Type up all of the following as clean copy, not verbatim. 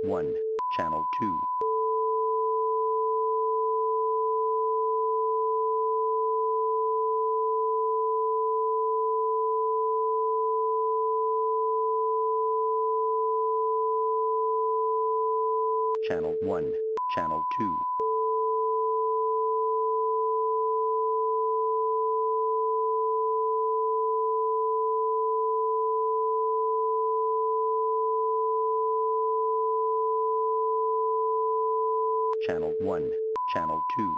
1, Channel 2, Channel 1, Channel 2, Channel 1, Channel 2.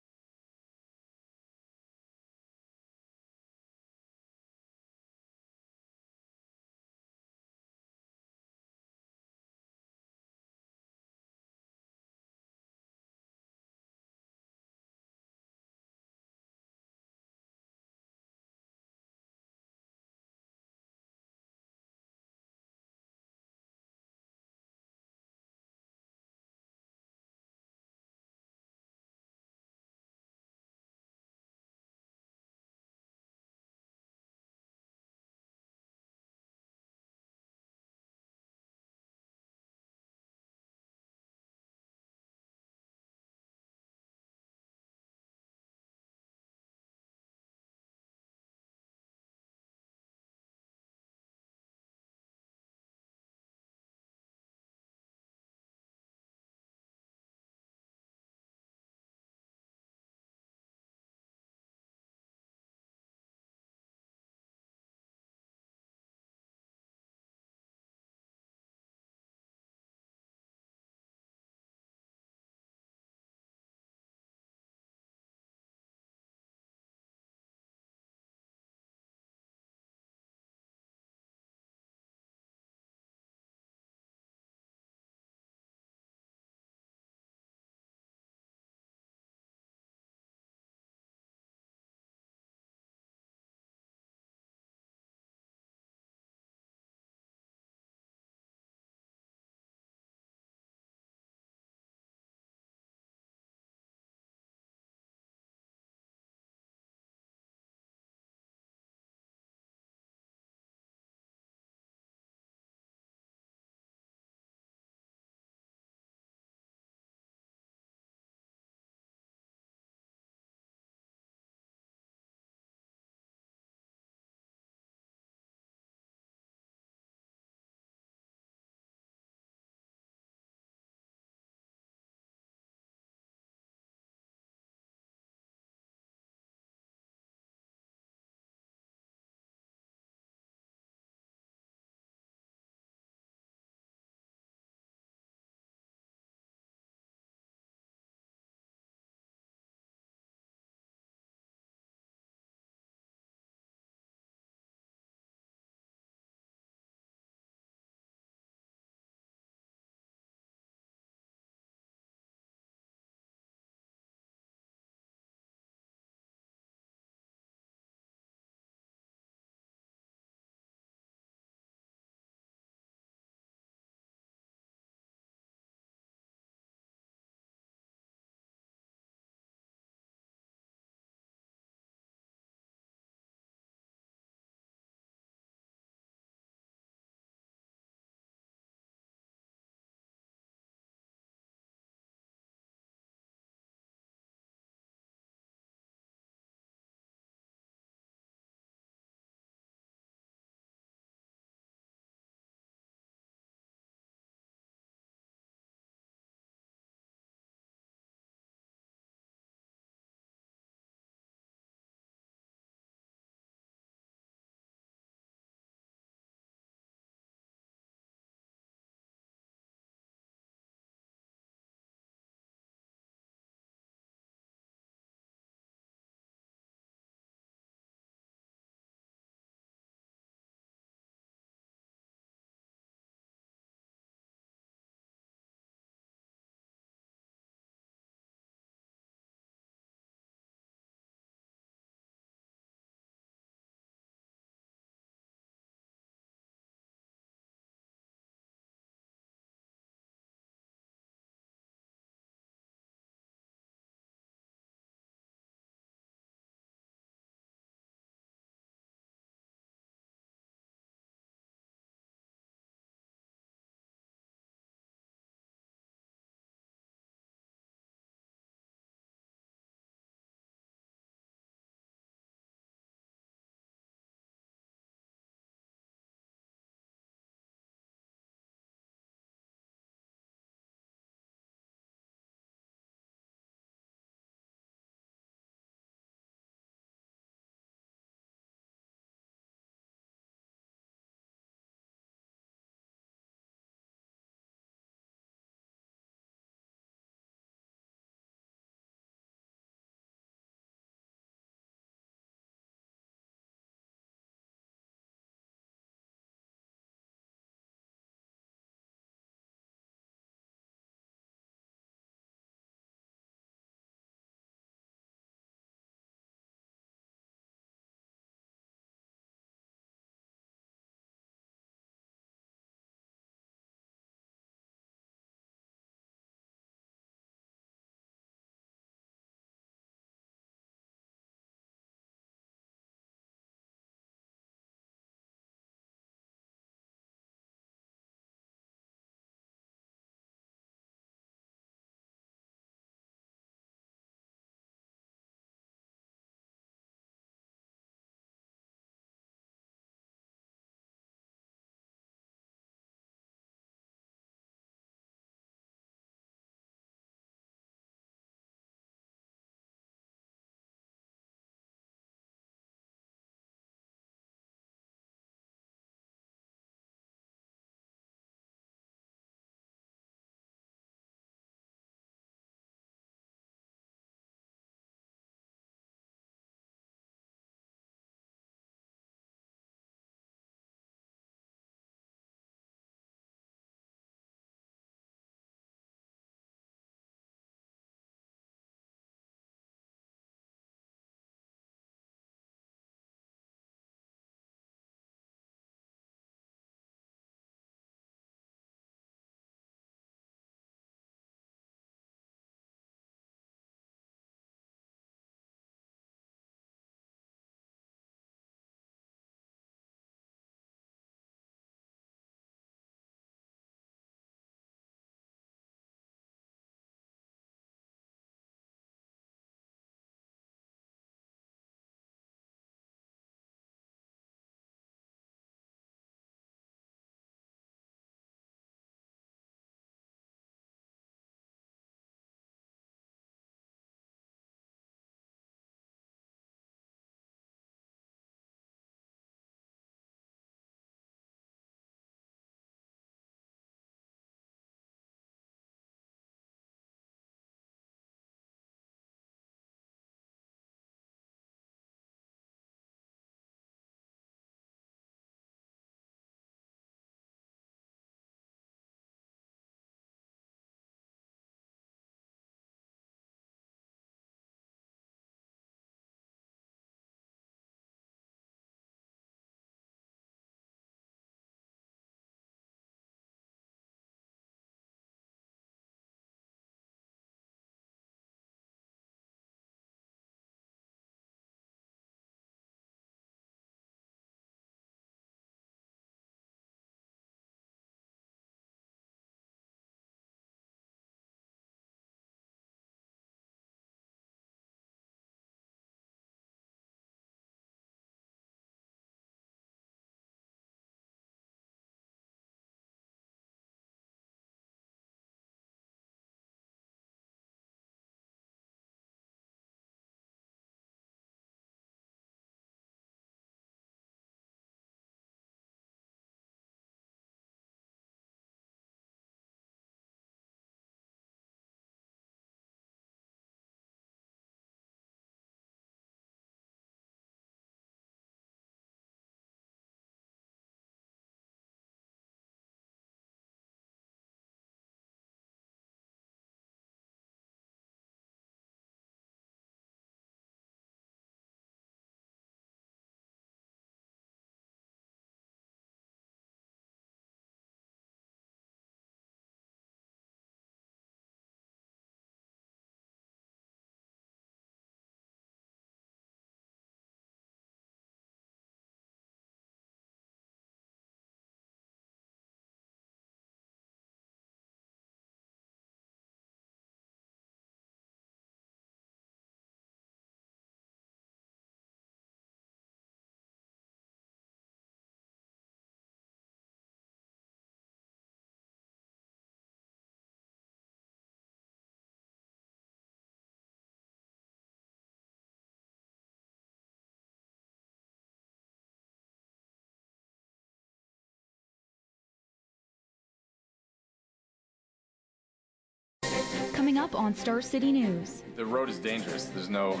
coming up on Star City News. The road is dangerous. There's no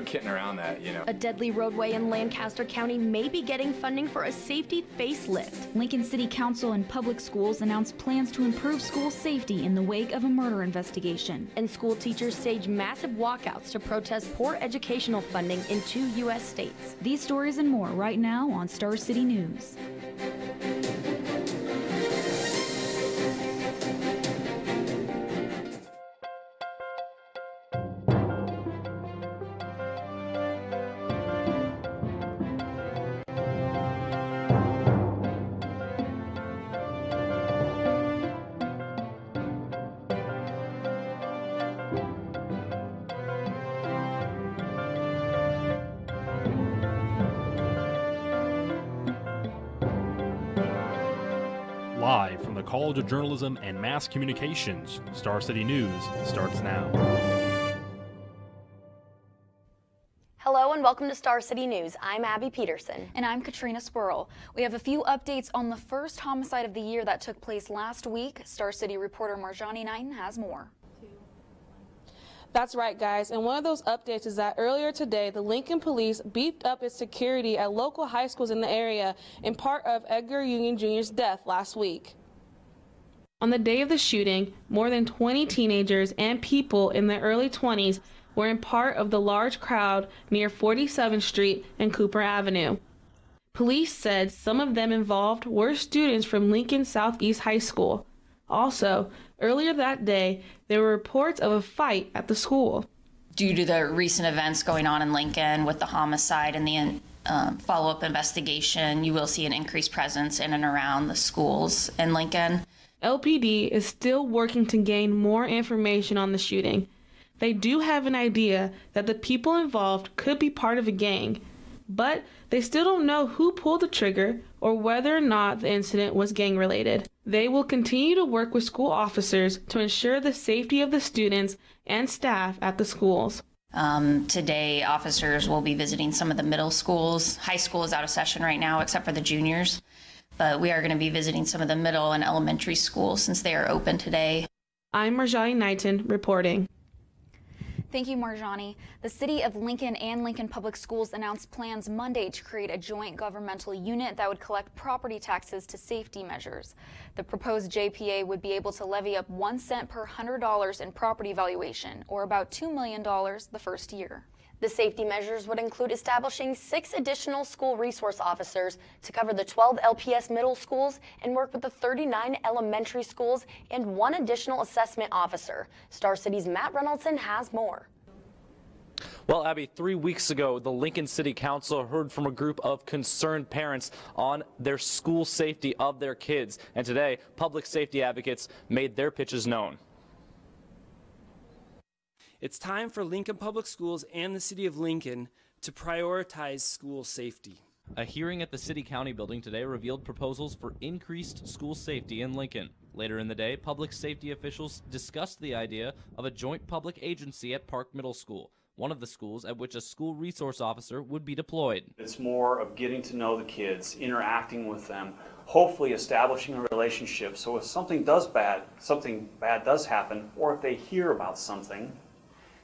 getting around that, you know. A deadly roadway in Lancaster County may be getting funding for a safety facelift. Lincoln City Council and public schools announced plans to improve school safety in the wake of a murder investigation. And school teachers stage massive walkouts to protest poor educational funding in 2 U.S. states. These stories and more right now on Star City News. Live from the College of Journalism and Mass Communications, Star City News starts now. Hello and welcome to Star City News. I'm Abby Peterson. And I'm Katrina Spurl. We have a few updates on the first homicide of the year that took place last week. Star City reporter Marjani Knighton has more. That's right, guys, and one of those updates is that earlier today, the Lincoln Police beefed up its security at local high schools in the area in part of Edgar Union Jr.'s death last week. On the day of the shooting, more than 20 teenagers and people in their early 20s were in part of the large crowd near 47th Street and Cooper Avenue. Police said some of them involved were students from Lincoln Southeast High School. Also, earlier that day, there were reports of a fight at the school. Due to the recent events going on in Lincoln with the homicide and the follow-up investigation, you will see an increased presence in and around the schools in Lincoln. LPD is still working to gain more information on the shooting. They do have an idea that the people involved could be part of a gang, but they still don't know who pulled the trigger or whether or not the incident was gang-related. They will continue to work with school officers to ensure the safety of the students and staff at the schools. Today, officers will be visiting some of the middle schools. High school is out of session right now, except for the juniors. But we are going to be visiting some of the middle and elementary schools since they are open today. I'm Marjani Knighton reporting. Thank you, Marjani. The City of Lincoln and Lincoln Public Schools announced plans Monday to create a joint governmental unit that would collect property taxes to safety measures. The proposed JPA would be able to levy up 1 cent per $100 in property valuation, or about $2 million the first year. The safety measures would include establishing 6 additional school resource officers to cover the 12 LPS middle schools and work with the 39 elementary schools and 1 additional assessment officer. Star City's Matt Reynoldson has more. Well, Abby, 3 weeks ago, the Lincoln City Council heard from a group of concerned parents on their school safety of their kids. And today, public safety advocates made their pitches known. It's time for Lincoln Public Schools and the City of Lincoln to prioritize school safety. A hearing at the City County building today revealed proposals for increased school safety in Lincoln. Later in the day, public safety officials discussed the idea of a joint public agency at Park Middle School, one of the schools at which a school resource officer would be deployed. It's more of getting to know the kids, interacting with them, hopefully establishing a relationship. So if something bad does happen, or if they hear about something,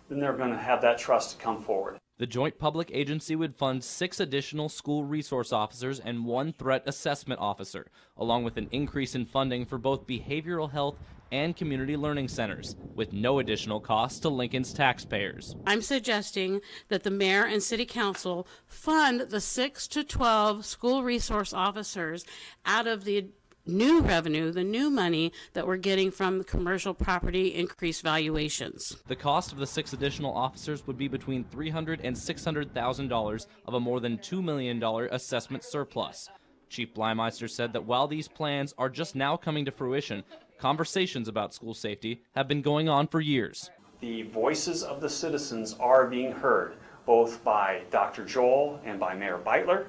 then they're going to have that trust to come forward. The joint public agency would fund 6 additional school resource officers and 1 threat assessment officer, along with an increase in funding for both behavioral health and community learning centers, with no additional costs to Lincoln's taxpayers. I'm suggesting that the mayor and city council fund the 6 to 12 school resource officers out of the new revenue, the new money that we're getting from the commercial property increased valuations. The cost of the 6 additional officers would be between $300,000 and $600,000 of a more than $2 million assessment surplus. Chief Blymeister said that while these plans are just now coming to fruition, conversations about school safety have been going on for years. The voices of the citizens are being heard, both by Dr. Joel and by Mayor Beitler.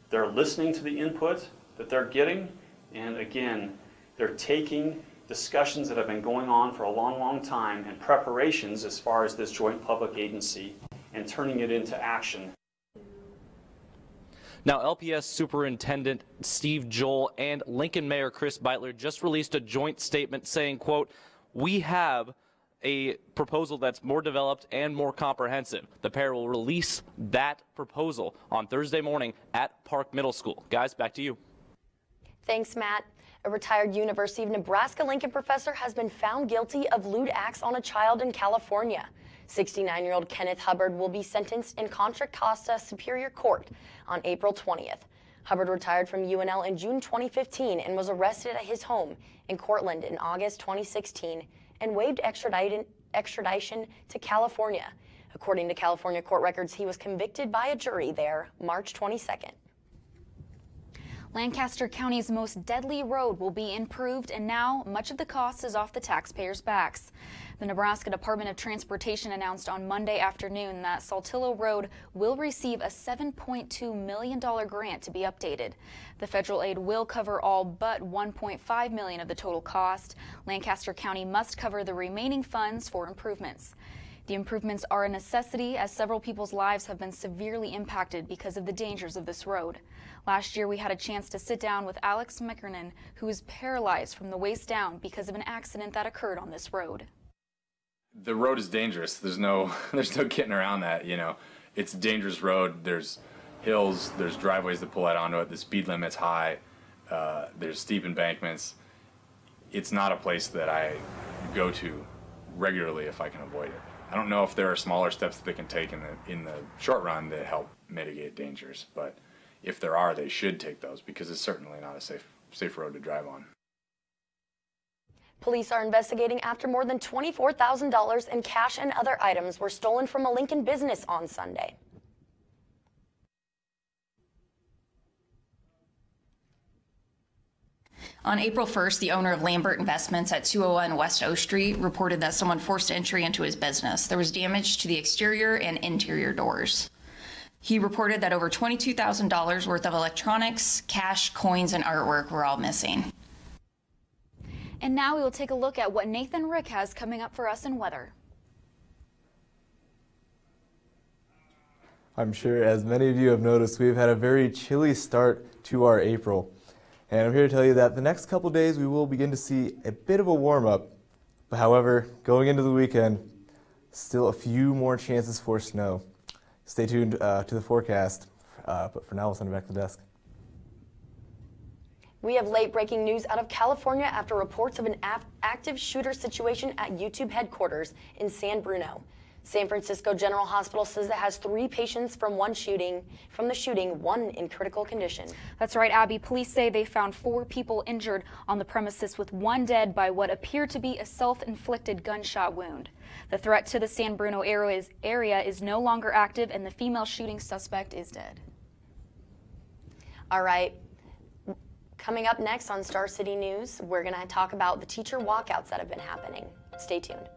They're listening to the input that they're getting. And again, they're taking discussions that have been going on for a long, long time and preparations as far as this joint public agency and turning it into action. Now, LPS Superintendent Steve Joel and Lincoln Mayor Chris Beitler just released a joint statement saying, quote, "We have a proposal that's more developed and more comprehensive. The pair will release that proposal on Thursday morning at Park Middle School. Guys, back to you. Thanks, Matt. A retired University of Nebraska-Lincoln professor has been found guilty of lewd acts on a child in California. 69-year-old Kenneth Hubbard will be sentenced in Contra Costa Superior Court on April 20th. Hubbard retired from UNL in June 2015 and was arrested at his home in Cortland in August 2016 and waived extradition to California. According to California court records, he was convicted by a jury there March 22nd. Lancaster County's most deadly road will be improved, and now much of the cost is off the taxpayers' backs. The Nebraska Department of Transportation announced on Monday afternoon that Saltillo Road will receive a $7.2 million grant to be updated. The federal aid will cover all but $1.5 million of the total cost. Lancaster County must cover the remaining funds for improvements. The improvements are a necessity as several people's lives have been severely impacted because of the dangers of this road. Last year, we had a chance to sit down with Alex Mickernan, who is paralyzed from the waist down because of an accident that occurred on this road. The road is dangerous. There's no getting around that, you know. It's a dangerous road. There's hills, there's driveways that pull out onto it. The speed limit's high. There's steep embankments. It's not a place that I go to regularly if I can avoid it. I don't know if there are smaller steps that they can take in the short run that help mitigate dangers, but if there are, they should take those because it's certainly not a safe road to drive on. Police are investigating after more than $24,000 in cash and other items were stolen from a Lincoln business on Sunday. On April 1st, the owner of Lambert Investments at 201 West O Street reported that someone forced entry into his business. There was damage to the exterior and interior doors. He reported that over $22,000 worth of electronics, cash, coins, and artwork were all missing. And now we will take a look at what Nathan Rick has coming up for us in weather. I'm sure as many of you have noticed, we've had a very chilly start to our April. And I'm here to tell you that the next couple days we will begin to see a bit of a warm-up. But however, going into the weekend, still a few more chances for snow. Stay tuned to the forecast, but for now we'll send it back to the desk. We have late breaking news out of California after reports of an active shooter situation at YouTube headquarters in San Bruno. San Francisco General Hospital says it has 3 patients from the shooting, 1 in critical condition. That's right, Abby. Police say they found 4 people injured on the premises, with 1 dead by what appeared to be a self-inflicted gunshot wound. The threat to the San Bruno area is no longer active, and the female shooting suspect is dead. All right. Coming up next on Star City News, we're going to talk about the teacher walkouts that have been happening. Stay tuned.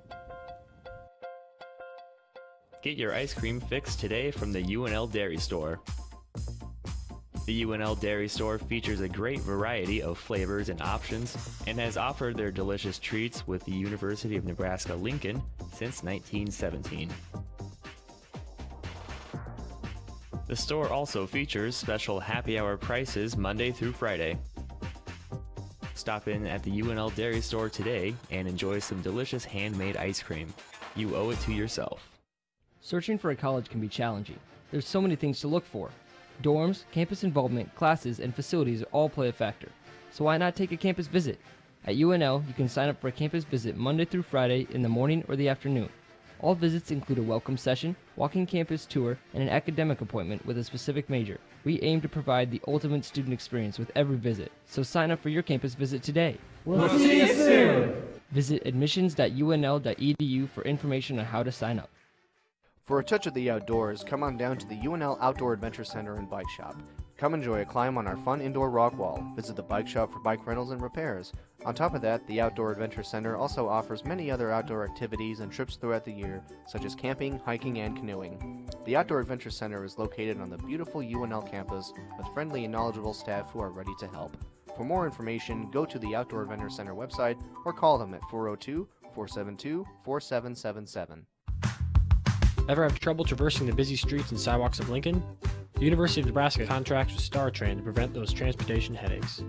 Get your ice cream fix today from the UNL Dairy Store. The UNL Dairy Store features a great variety of flavors and options and has offered their delicious treats with the University of Nebraska-Lincoln since 1917. The store also features special happy hour prices Monday through Friday. Stop in at the UNL Dairy Store today and enjoy some delicious handmade ice cream. You owe it to yourself. Searching for a college can be challenging. There's so many things to look for. Dorms, campus involvement, classes, and facilities all play a factor. So why not take a campus visit? At UNL, you can sign up for a campus visit Monday through Friday in the morning or the afternoon. All visits include a welcome session, walking campus tour, and an academic appointment with a specific major. We aim to provide the ultimate student experience with every visit, so sign up for your campus visit today. We'll see you soon! Visit admissions.unl.edu for information on how to sign up. For a touch of the outdoors, come on down to the UNL Outdoor Adventure Center and Bike Shop. Come enjoy a climb on our fun indoor rock wall. Visit the bike shop for bike rentals and repairs. On top of that, the Outdoor Adventure Center also offers many other outdoor activities and trips throughout the year, such as camping, hiking, and canoeing. The Outdoor Adventure Center is located on the beautiful UNL campus with friendly and knowledgeable staff who are ready to help. For more information, go to the Outdoor Adventure Center website or call them at 402-472-4777. Ever have trouble traversing the busy streets and sidewalks of Lincoln? The University of Nebraska contracts with StarTran to prevent those transportation headaches.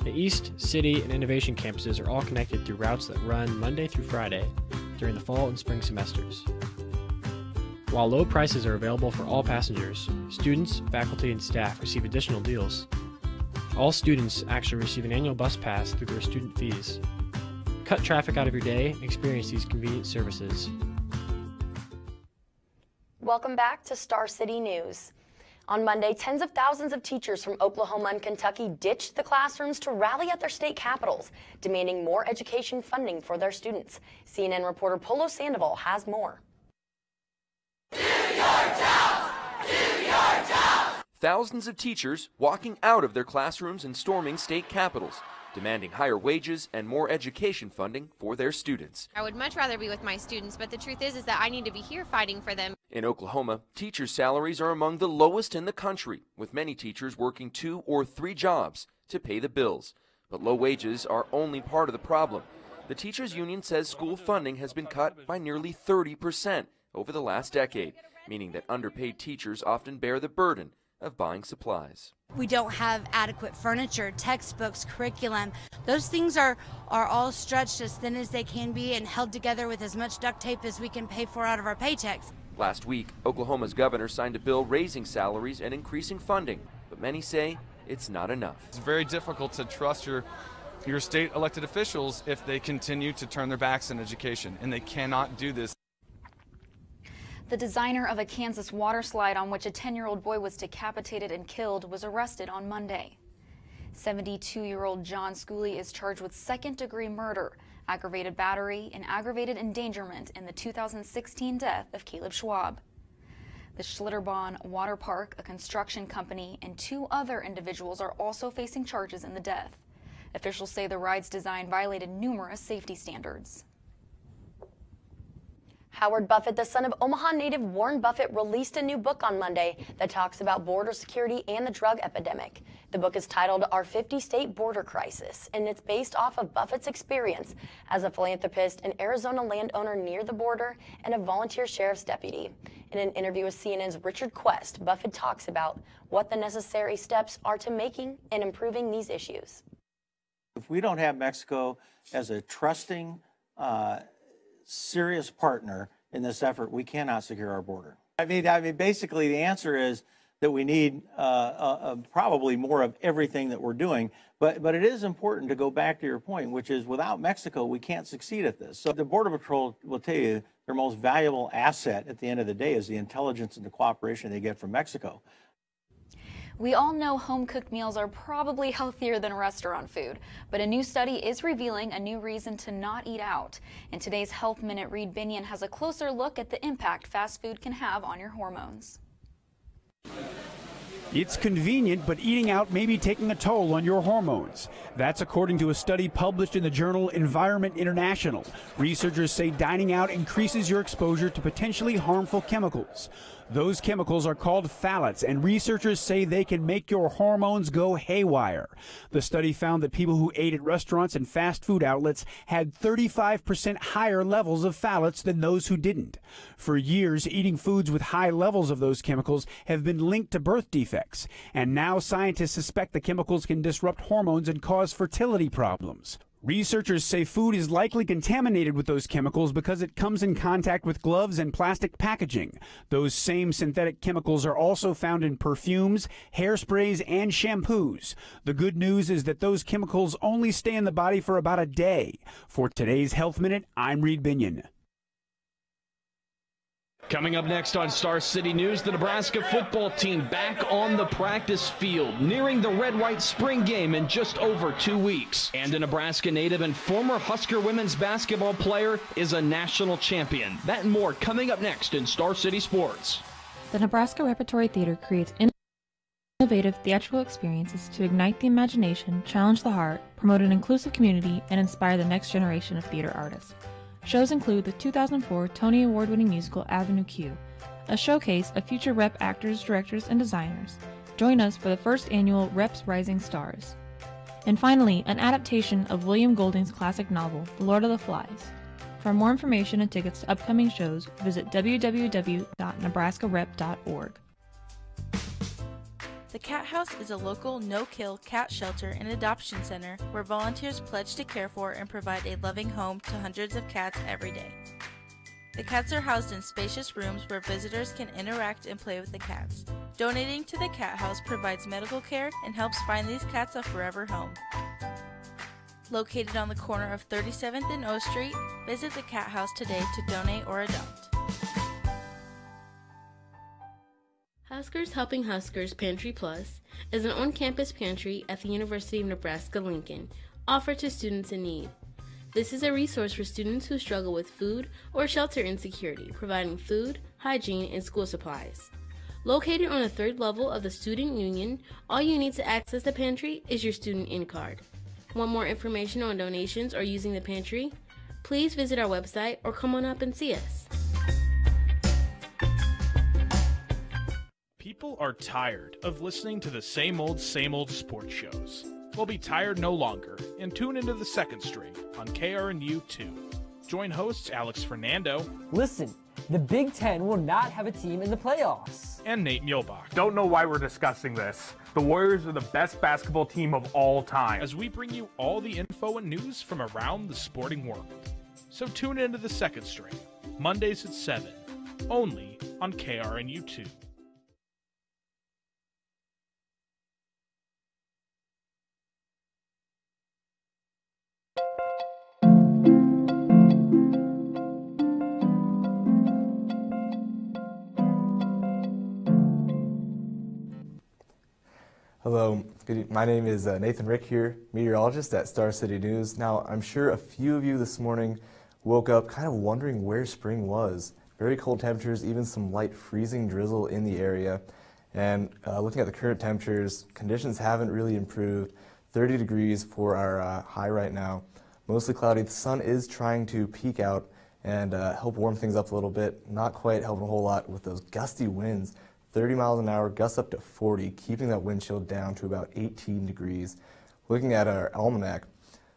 The East, City, and Innovation campuses are all connected through routes that run Monday through Friday during the fall and spring semesters. While low prices are available for all passengers, students, faculty, and staff receive additional deals. All students actually receive an annual bus pass through their student fees. Cut traffic out of your day and experience these convenient services. Welcome back to Star City News. On Monday, tens of thousands of teachers from Oklahoma and Kentucky ditched the classrooms to rally at their state capitals, demanding more education funding for their students. CNN reporter Polo Sandoval has more. Thousands of teachers walking out of their classrooms and storming state capitals, demanding higher wages and more education funding for their students. I would much rather be with my students, but the truth is that I need to be here fighting for them. In Oklahoma, teachers' salaries are among the lowest in the country, with many teachers working 2 or 3 jobs to pay the bills. But low wages are only part of the problem. The teachers' union says school funding has been cut by nearly 30% over the last decade, meaning that underpaid teachers often bear the burden of buying supplies. We don't have adequate furniture, textbooks, curriculum. Those things are all stretched as thin as they can be and held together with as much duct tape as we can pay for out of our paychecks. Last week, Oklahoma's governor signed a bill raising salaries and increasing funding, but many say it's not enough. It's very difficult to trust your state elected officials if they continue to turn their backs on education, and they cannot do this. The designer of a Kansas water slide on which a 10-year-old boy was decapitated and killed was arrested on Monday. 72-year-old John Schooley is charged with second-degree murder, aggravated battery, and aggravated endangerment in the 2016 death of Caleb Schwab. The Schlitterbahn Water Park, a construction company, and 2 other individuals are also facing charges in the death. Officials say the ride's design violated numerous safety standards. Howard Buffett, the son of Omaha native Warren Buffett, released a new book on Monday that talks about border security and the drug epidemic. The book is titled Our 50-State Border Crisis, and it's based off of Buffett's experience as a philanthropist, an Arizona landowner near the border, and a volunteer sheriff's deputy. In an interview with CNN's Richard Quest, Buffett talks about what the necessary steps are to making and improving these issues. If we don't have Mexico as a trusting, serious partner in this effort, we cannot secure our border. I mean, basically the answer is that we need probably more of everything that we're doing. But it is important to go back to your point, which is without Mexico, we can't succeed at this. So the Border Patrol will tell you their most valuable asset at the end of the day is the intelligence and the cooperation they get from Mexico. We all know home-cooked meals are probably healthier than restaurant food, but a new study is revealing a new reason to not eat out. In today's Health Minute, Reed Binion has a closer look at the impact fast food can have on your hormones. It's convenient, but eating out may be taking a toll on your hormones. That's according to a study published in the journal Environment International. Researchers say dining out increases your exposure to potentially harmful chemicals. Those chemicals are called phthalates, and researchers say they can make your hormones go haywire. The study found that people who ate at restaurants and fast food outlets had 35% higher levels of phthalates than those who didn't. For years, eating foods with high levels of those chemicals have been linked to birth defects, and now scientists suspect the chemicals can disrupt hormones and cause fertility problems. Researchers say food is likely contaminated with those chemicals because it comes in contact with gloves and plastic packaging. Those same synthetic chemicals are also found in perfumes, hairsprays, and shampoos. The good news is that those chemicals only stay in the body for about a day. For today's Health Minute, I'm Reed Binion. Coming up next on Star City News, the Nebraska football team back on the practice field, nearing the red-white spring game in just over 2 weeks. And a Nebraska native and former Husker women's basketball player is a national champion. That and more coming up next in Star City Sports. The Nebraska Repertory Theater creates innovative theatrical experiences to ignite the imagination, challenge the heart, promote an inclusive community, and inspire the next generation of theater artists. Shows include the 2004 Tony Award-winning musical Avenue Q, a showcase of future rep actors, directors, and designers. Join us for the first annual Reps Rising Stars. And finally, an adaptation of William Golding's classic novel, The Lord of the Flies. For more information and tickets to upcoming shows, visit www.nebraskarep.org. The Cat House is a local no-kill cat shelter and adoption center where volunteers pledge to care for and provide a loving home to hundreds of cats every day. The cats are housed in spacious rooms where visitors can interact and play with the cats. Donating to the cat house provides medical care and helps find these cats a forever home. Located on the corner of 37th and O Street, visit the cat house today to donate or adopt. Huskers Helping Huskers Pantry Plus is an on-campus pantry at the University of Nebraska-Lincoln, offered to students in need. This is a resource for students who struggle with food or shelter insecurity, providing food, hygiene, and school supplies. Located on the third level of the Student Union, all you need to access the pantry is your student in card. Want more information on donations or using the pantry? Please visit our website or come on up and see us. People are tired of listening to the same old sports shows. We'll be tired no longer and tune into the second string on KRNU2. Join hosts Alex Fernando. Listen, the Big Ten will not have a team in the playoffs. And Nate Muehlbach. Don't know why we're discussing this. The Warriors are the best basketball team of all time. As we bring you all the info and news from around the sporting world. So tune into the second string, Mondays at 7, only on KRNU2. Hello, my name is Nathan Rick here, meteorologist at Star City News. Now, I'm sure a few of you this morning woke up kind of wondering where spring was. Very cold temperatures, even some light freezing drizzle in the area. And looking at the current temperatures, conditions haven't really improved. 30 degrees for our high right now. Mostly cloudy. The sun is trying to peek out and help warm things up a little bit. Not quite helping a whole lot with those gusty winds. 30 miles an hour, gusts up to 40, keeping that wind chill down to about 18 degrees. Looking at our almanac,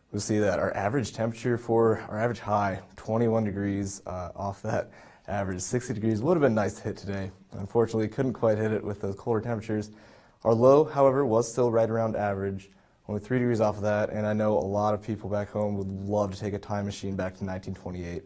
we'll see that our average temperature for our average high, 21 degrees off that average. 60 degrees would have been nice to hit today. Unfortunately, couldn't quite hit it with those colder temperatures. Our low, however, was still right around average, only 3 degrees off of that, and I know a lot of people back home would love to take a time machine back to 1928,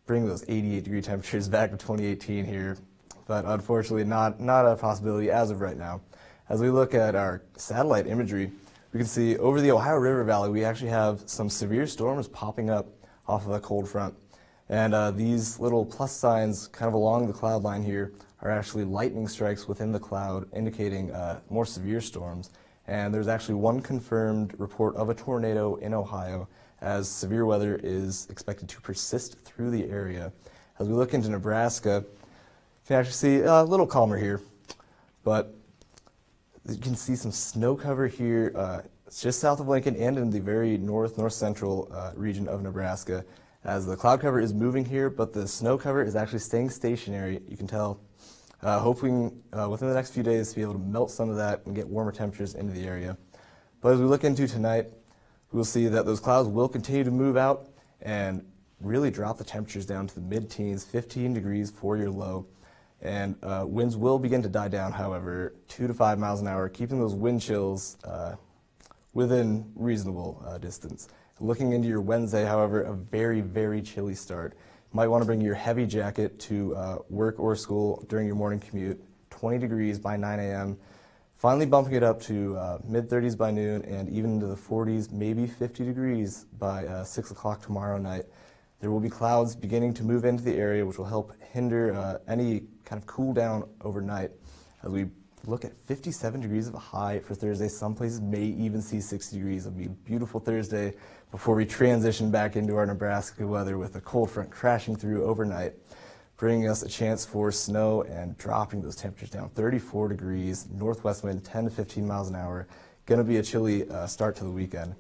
bring those 88-degree temperatures back to 2018 here. But unfortunately not a possibility as of right now. As we look at our satellite imagery, we can see over the Ohio River Valley we actually have some severe storms popping up off of a cold front. And these little plus signs kind of along the cloud line here are actually lightning strikes within the cloud indicating more severe storms. And there's actually one confirmed report of a tornado in Ohio as severe weather is expected to persist through the area. As we look into Nebraska, you can actually see a little calmer here, but you can see some snow cover here. It's just south of Lincoln and in the very north-central region of Nebraska. As the cloud cover is moving here, but the snow cover is actually staying stationary. You can tell, hoping within the next few days to be able to melt some of that and get warmer temperatures into the area. But as we look into tonight, we'll see that those clouds will continue to move out and really drop the temperatures down to the mid-teens, 15 degrees for your low. And winds will begin to die down, however, 2 to 5 miles an hour, keeping those wind chills within reasonable distance. Looking into your Wednesday, however, a very, very chilly start. You might want to bring your heavy jacket to work or school during your morning commute. 20 degrees by 9 a.m., finally bumping it up to mid-30s by noon and even into the 40s, maybe 50 degrees by 6 o'clock tomorrow night. There will be clouds beginning to move into the area, which will help hinder any kind of cool down overnight. As we look at 57 degrees of a high for Thursday, some places may even see 60 degrees. It'll be a beautiful Thursday before we transition back into our Nebraska weather with a cold front crashing through overnight, bringing us a chance for snow and dropping those temperatures down. 34 degrees, northwest wind 10 to 15 miles an hour. Going to be a chilly start to the weekend.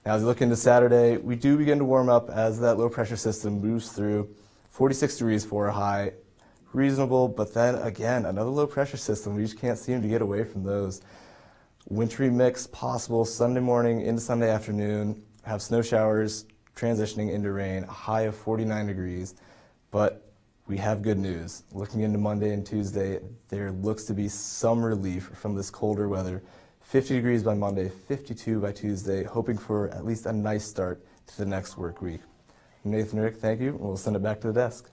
Now, as we look into Saturday, we do begin to warm up as that low pressure system moves through. 46 degrees for a high, reasonable, but then again, another low pressure system. We just can't seem to get away from those. Wintry mix possible Sunday morning into Sunday afternoon. Have snow showers transitioning into rain, a high of 49 degrees. But we have good news. Looking into Monday and Tuesday, there looks to be some relief from this colder weather. 50 degrees by Monday, 52 by Tuesday, hoping for at least a nice start to the next work week. Nathan Rick, thank you, and we'll send it back to the desk.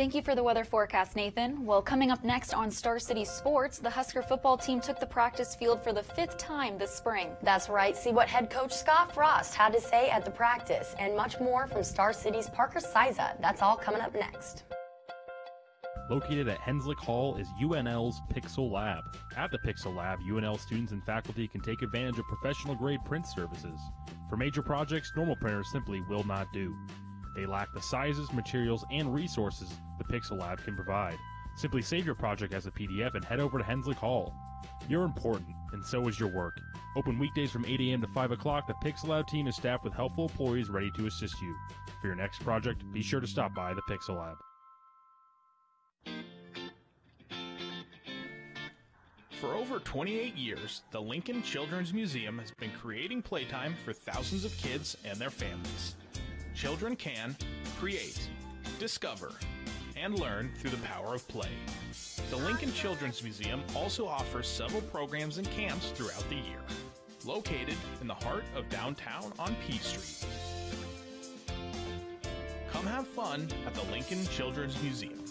Thank you for the weather forecast, Nathan. Well, coming up next on Star City Sports, the Husker football team took the practice field for the 5th time this spring. That's right. See what head coach Scott Frost had to say at the practice, and much more from Star City's Parker Siza. That's all coming up next. Located at Henslick Hall is UNL's Pixel Lab. At the Pixel Lab, UNL students and faculty can take advantage of professional-grade print services. For major projects, normal printers simply will not do. They lack the sizes, materials, and resources the Pixel Lab can provide. Simply save your project as a PDF and head over to Henslick Hall. You're important, and so is your work. Open weekdays from 8 a.m. to 5 o'clock, the Pixel Lab team is staffed with helpful employees ready to assist you. For your next project, be sure to stop by the Pixel Lab. For over 28 years, the Lincoln Children's Museum has been creating playtime for thousands of kids and their families. Children can create, discover, and learn through the power of play. The Lincoln Children's Museum also offers several programs and camps throughout the year. Located in the heart of downtown on P Street. Come have fun at the Lincoln Children's Museum.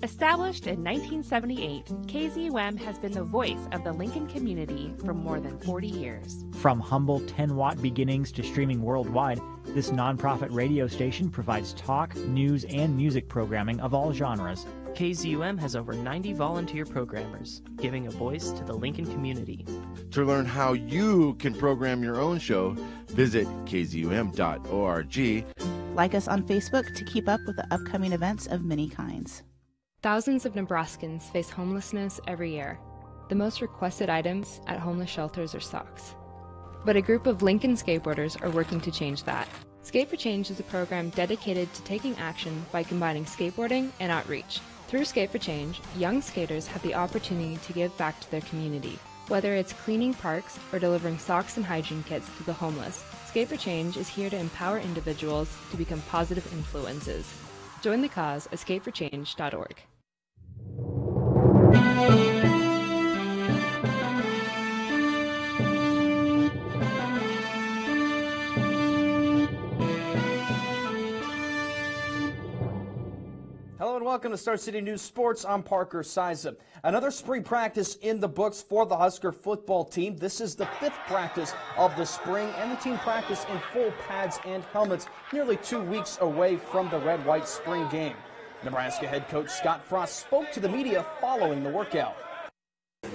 Established in 1978, KZUM has been the voice of the Lincoln community for more than 40 years. From humble 10-watt beginnings to streaming worldwide, this nonprofit radio station provides talk, news, and music programming of all genres. KZUM has over 90 volunteer programmers, giving a voice to the Lincoln community. To learn how you can program your own show, visit kzum.org. Like us on Facebook to keep up with the upcoming events of many kinds. Thousands of Nebraskans face homelessness every year. The most requested items at homeless shelters are socks. But a group of Lincoln skateboarders are working to change that. Skate for Change is a program dedicated to taking action by combining skateboarding and outreach. Through Skate for Change, young skaters have the opportunity to give back to their community. Whether it's cleaning parks or delivering socks and hygiene kits to the homeless, Skate for Change is here to empower individuals to become positive influences. Join the cause at skateforchange.org. Hello and welcome to Star City News Sports. I'm Parker Siza. Another spring practice in the books for the Husker football team. This is the 5th practice of the spring, and the team practiced in full pads and helmets, nearly 2 weeks away from the red-white spring game. Nebraska head coach Scott Frost spoke to the media following the workout.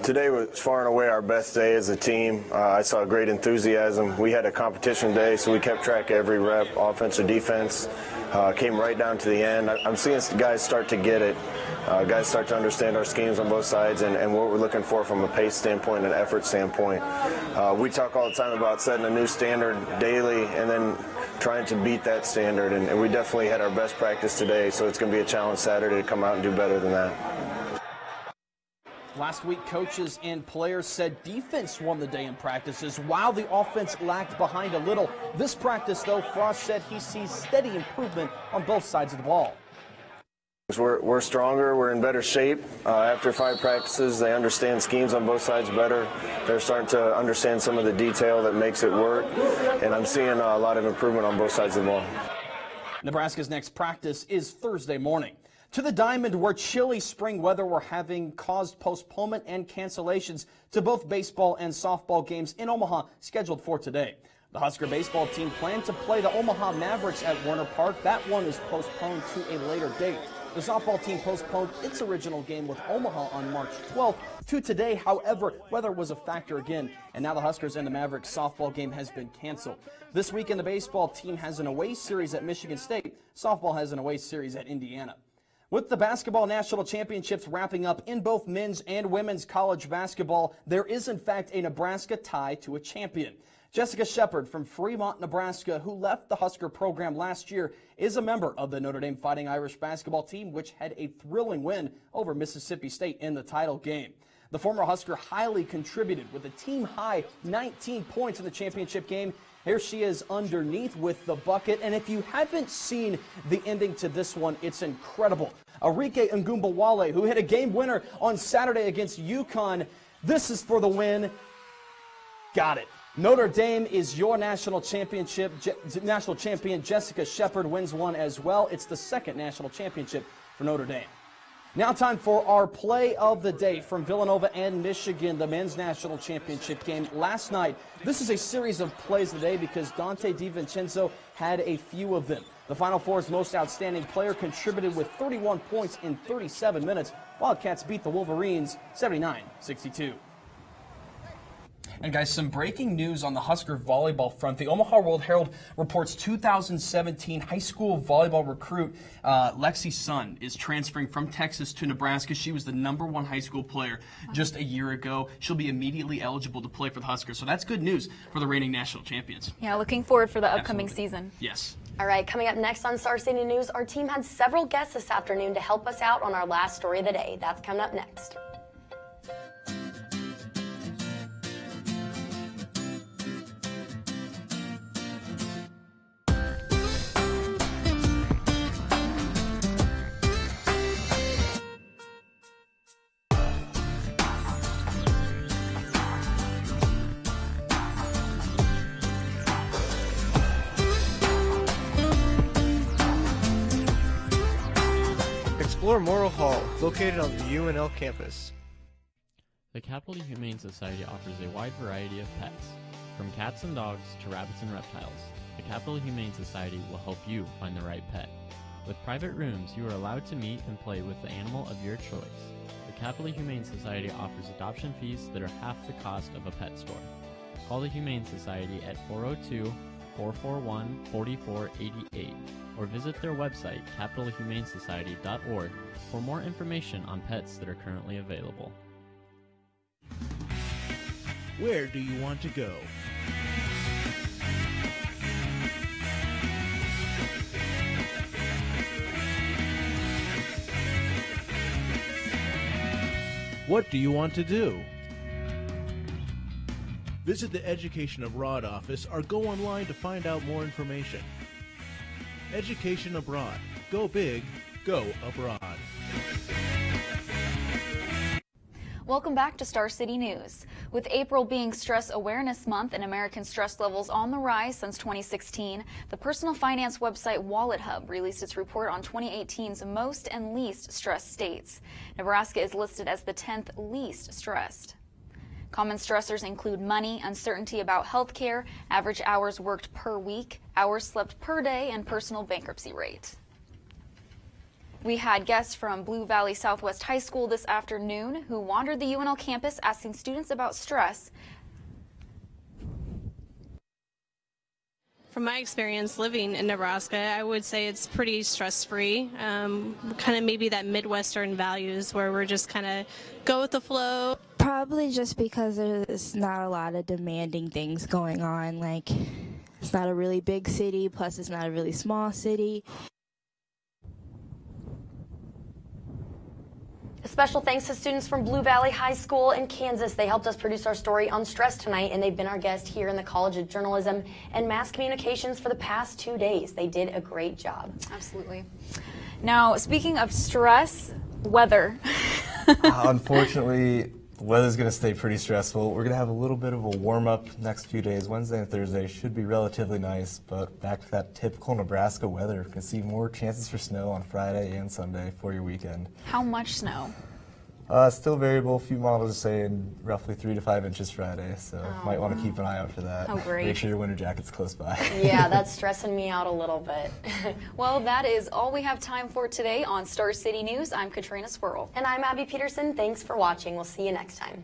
Today was far and away our best day as a team. I saw great enthusiasm. We had a competition day, so we kept track of every rep, offense or defense. Came right down to the end. I'm seeing guys start to get it. Guys start to understand our schemes on both sides and what we're looking for from a pace standpoint and effort standpoint. We talk all the time about setting a new standard daily and then trying to beat that standard, and we definitely had our best practice today, so it's going to be a challenge Saturday to come out and do better than that. Last week, coaches and players said defense won the day in practices while the offense lagged behind a little. This practice, though, Frost said he sees steady improvement on both sides of the ball. We're stronger. We're in better shape. After 5 practices, they understand schemes on both sides better. They're starting to understand some of the detail that makes it work, and I'm seeing a lot of improvement on both sides of the ball. Nebraska's next practice is Thursday morning. To the Diamond, where chilly spring weather were having caused postponement and cancellations to both baseball and softball games in Omaha scheduled for today. The Husker baseball team planned to play the Omaha Mavericks at Werner Park. That one is postponed to a later date. The softball team postponed its original game with Omaha on March 12th to today. However, weather was a factor again, and now the Huskers and the Mavericks softball game has been canceled. This weekend, the baseball team has an away series at Michigan State. Softball has an away series at Indiana. With the basketball national championships wrapping up in both men's and women's college basketball, there is in fact a Nebraska tie to a champion. Jessica Shepard from Fremont, Nebraska, who left the Husker program last year, is a member of the Notre Dame Fighting Irish basketball team, which had a thrilling win over Mississippi State in the title game. The former Husker highly contributed with a team-high 19 points in the championship game. Here she is underneath with the bucket, and if you haven't seen the ending to this one, it's incredible. Arike Ngumbawale, who hit a game winner on Saturday against UConn. This is for the win. Got it. Notre Dame is your national champion. Jessica Shepard wins one as well. It's the second national championship for Notre Dame. Now time for our play of the day from Villanova and Michigan, the men's national championship game last night. This is a series of plays of the day because Dante DiVincenzo had a few of them. The Final Four's most outstanding player contributed with 31 points in 37 minutes. Wildcats beat the Wolverines 79-62. And guys, some breaking news on the Husker volleyball front. The Omaha World Herald reports 2017 high school volleyball recruit Lexi Sun is transferring from Texas to Nebraska. She was the #1 high school player just a year ago. She'll be immediately eligible to play for the Huskers. So that's good news for the reigning national champions. Yeah, looking forward for the upcoming season. Yes. All right, coming up next on Star City News, our team had several guests this afternoon to help us out on our last story of the day. That's coming up next. Explore Morrill Hall, located on the UNL campus. The Capital Humane Society offers a wide variety of pets, from cats and dogs to rabbits and reptiles. The Capital Humane Society will help you find the right pet. With private rooms, you are allowed to meet and play with the animal of your choice. The Capital Humane Society offers adoption fees that are half the cost of a pet store. Call the Humane Society at 402-441-4488 or visit their website, capitalhumanesociety.org, for more information on pets that are currently available. Where do you want to go? What do you want to do? Visit the Education Abroad office or go online to find out more information. Education Abroad. Go big, go abroad. Welcome back to Star City News. With April being Stress Awareness Month and American stress levels on the rise since 2016, the personal finance website Wallet Hub released its report on 2018's most and least stressed states. Nebraska is listed as the 10th least stressed. Common stressors include money, uncertainty about health care, average hours worked per week, hours slept per day, and personal bankruptcy rate. We had guests from Blue Valley Southwest High School this afternoon who wandered the UNL campus asking students about stress. From my experience living in Nebraska, I would say it's pretty stress-free, kind of maybe that Midwestern values where we're just kind of go with the flow. Probably just because there's not a lot of demanding things going on. Like, it's not a really big city, plus it's not a really small city. A special thanks to students from Blue Valley High School in Kansas. They helped us produce our story on stress tonight, and they've been our guest here in the College of Journalism and Mass Communications for the past 2 days. They did a great job. Absolutely. Now, speaking of stress, weather. Unfortunately, the weather's going to stay pretty stressful. We're going to have a little bit of a warm-up next few days. Wednesday and Thursday should be relatively nice, but back to that typical Nebraska weather. You can see more chances for snow on Friday and Sunday for your weekend. How much snow? Still variable. A few models are saying roughly 3 to 5 inches Friday, so might want to keep an eye out for that. Oh, great. Make sure your winter jacket's close by. Yeah, that's stressing me out a little bit. Well, that is all we have time for today on Star City News. I'm Katrina Swirl. And I'm Abby Peterson. Thanks for watching. We'll see you next time.